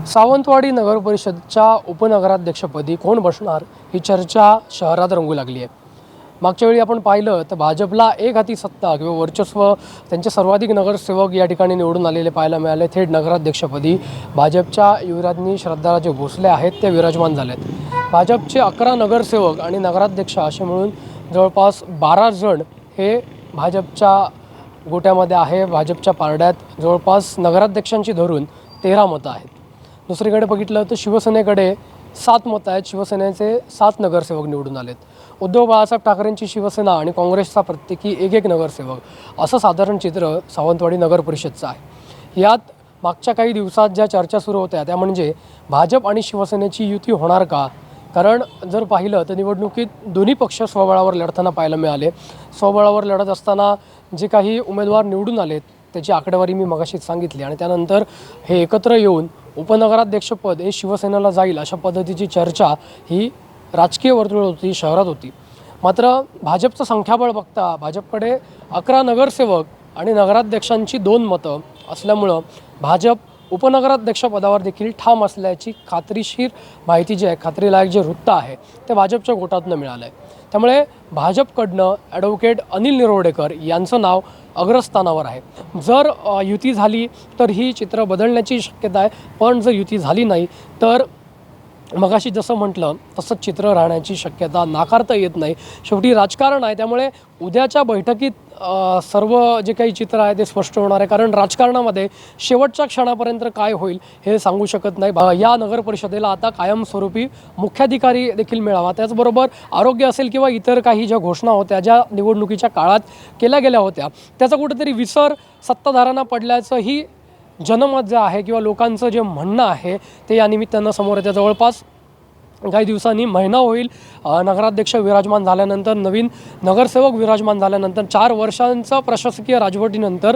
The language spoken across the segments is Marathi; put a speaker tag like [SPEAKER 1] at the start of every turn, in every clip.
[SPEAKER 1] सावंतवाडी नगर परिषदच्या उपनगराध्यक्षपदी कोण बसणार ही चर्चा शहरात रंगू लागली आहे। मागच्या वेळी आपण पाहिलं तर भाजपला एक हाती सत्ता किंवा वर्चस्व त्यांचे सर्वाधिक नगरसेवक या ठिकाणी निवडून आलेले पाहायला मिळाले। थेट नगराध्यक्षपदी भाजपच्या युवराज्ञी श्रद्धाराजे भोसले आहेत ते विराजमान झालेत। भाजपचे 11 नगरसेवक आणि नगराध्यक्ष असे मिळून जवळपास 12 जण हे भाजपच्या गोट्यामध्ये आहे। भाजपच्या पारड्यात जवळपास नगराध्यक्षांची धरून 13 मतं आहेत। दुसरीकडे बघितलं तर शिवसेनेकडे 7 मतं आहेत। शिवसेनेचे 7 नगरसेवक निवडून आलेत। उद्धव बाळासाहेब ठाकरेंची शिवसेना आणि काँग्रेसचा प्रत्येकी एक नगरसेवक असं साधारण चित्र सावंतवाडी नगर परिषदचं आहे। यात मागच्या काही दिवसात ज्या चर्चा सुरू होत्या त्या म्हणजे भाजप आणि शिवसेनेची युती होणार का? कारण जर पाहिलं तर निवडणुकीत दोन्ही पक्ष स्वबळावर लढताना पाहायला मिळाले। स्वबळावर लढत असताना जे काही उमेदवार निवडून आलेत त्याची आकडेवारी मी मगाशीच सांगितली आणि त्यानंतर हे एकत्र येऊन उपनगराध्यक्षपद हे शिवसेनेला जाईल अशा पद्धतीची चर्चा ही राजकीय वर्तुळात होती, शहरात होती। मात्र भाजपचं संख्याबळ बघता भाजपकडे 11 नगरसेवक आणि नगराध्यक्षांची 2 मतं असल्यामुळं भाजप उपनगराध्यक्षपदावर देखील ठाम असल्याची खात्रीशीर माहिती जी आहे, खात्रीलायक जे वृत्त आहे ते भाजपच्या गोटातनं मिळालं आहे। त्यामुळे भाजपकडनं ॲडव्होकेट अनिल निरोडेकर यांचं नाव अग्रस्थानावर आहे। जर युती झाली तर ही चित्र बदलण्याची शक्यता आहे, पण जर युती झाली नाही तर मगाशी जसं म्हटलं तसंच चित्र राहण्याची शक्यता नाकारता येत नाही। शेवटी राजकारण आहे, त्यामुळे उद्याच्या बैठकीत सर्व जे काही चित्र आहे ते स्पष्ट होणार आहे। कारण राजकारणामध्ये शेवटच्या क्षणापर्यंत काय होईल हे सांगू शकत नाही। या नगर परिषदेला आता कायमस्वरूपी मुख्याधिकारी देखील मिळावा, त्याचबरोबर आरोग्य असेल किंवा इतर काही ज्या घोषणा होत्या ज्या निवडणुकीच्या काळात केल्या गेल्या होत्या त्याचा कुठेतरी विसर सत्ताधाऱ्यांना पडल्याचंही जनमत जे आहे किंवा लोकांचं जे म्हणणं आहे ते या निमित्तानं समोर येते। जवळपास काही दिवसांनी महिना होईल नगराध्यक्ष विराजमान झाल्यानंतर, नवीन नगरसेवक विराजमान झाल्यानंतर 4 वर्षांचं प्रशासकीय राजवटीनंतर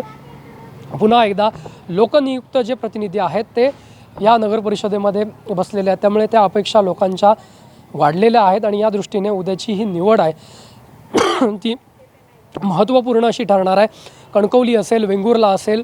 [SPEAKER 1] पुन्हा एकदा लोकनियुक्त जे प्रतिनिधी आहेत ते या नगर परिषदेमध्ये बसलेले आहेत। त्यामुळे त्या अपेक्षा लोकांच्या वाढलेल्या आहेत आणि या दृष्टीने उद्याची ही निवड आहे ती महत्त्वपूर्ण अशी ठरणार आहे। कणकवली असेल, वेंगुर्ला असेल,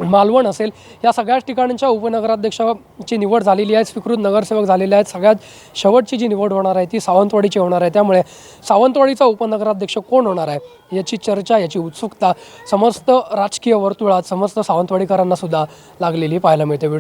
[SPEAKER 1] मालवण असेल, या सगळ्याच ठिकाणच्या उपनगराध्यक्षाची निवड झालेली आहे। स्वीकृत नगरसेवक झालेले आहेत। सगळ्यात शेवटची जी निवड होणार आहे ती सावंतवाडीची होणार आहे। त्यामुळे सावंतवाडीचा उपनगराध्यक्ष कोण होणार आहे याची चर्चा, याची उत्सुकता समस्त राजकीय वर्तुळात, समस्त सावंतवाडीकरांना सुद्धा लागलेली पाहायला मिळते।